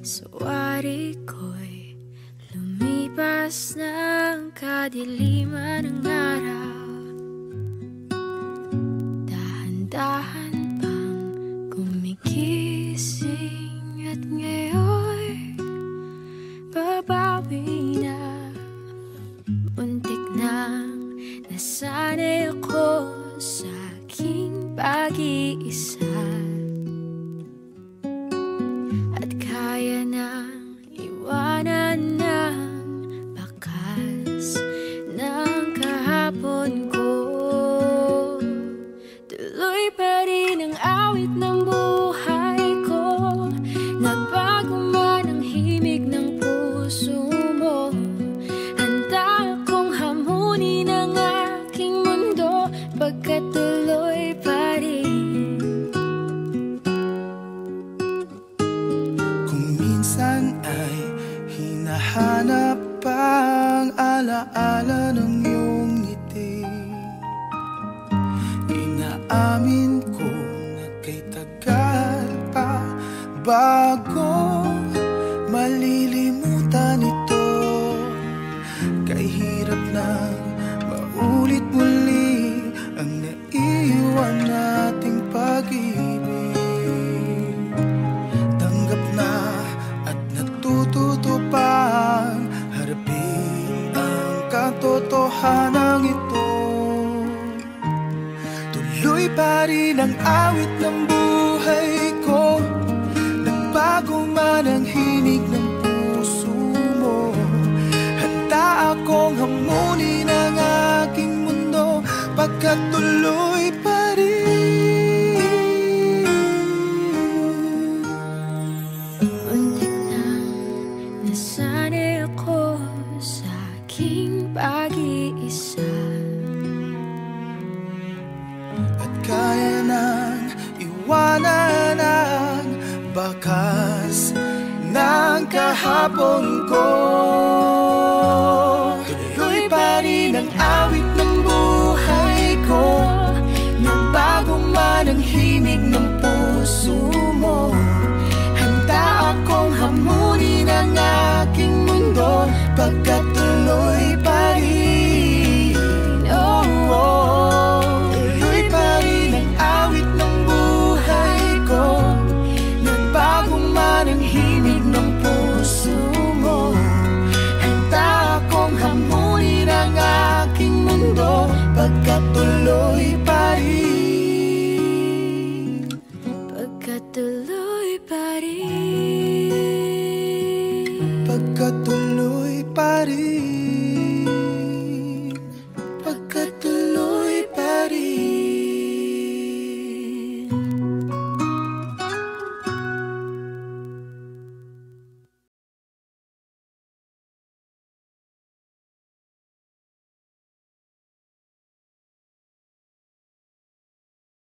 Sawari ko'y lumipas ng kadiliman ng araw. Dahan-dahan pang gumigising at ngayon babawi na. Muntik nang nasanay ako sa aking pag-iisa, at kaya nang iwanan ng bakas ng kahapon ko. Tuloy pa rin ang awit ng buhay ko, nagbago man ang himig ng puso mo. Handa akong hamunin ang aking mundo, pagkat tuloy pa rin. Kung minsan ay hinahanap ang alaala ng iyong ngiti, inaamin ko na kay tagal pa bago malilimutan ito. Kay hirap na maulit muli ang naiwan nating pag-ibig. Tanggap na at natututo pang harapin ang katotohanan ito. Tuloy pa rin ang awit ng buhay ko, nagbago man ang hinig ng puso mo. Handa akong hamunin ang aking mundo, pagkat tuloy pa rin. Muntik nang nasanay ako sa aking pag-iisa, At kaya nang iwanan ang bakas ng kahapon ko. Tuloy pa rin ang awit ng buhay ko, nagbago man ang himig ng puso mo. Handa akong hamunin ang aking mundo, pagkat tuloy pa rin. Oh, oh. Tuloy pa rin ang awit ng buhay ko, nagbago man ang himig ng puso mo. Handa akong hamunin ang aking mundo, pagkat tuloy pa rin. pagkat tuloy pa rin. Pagkat tuloy pa rin.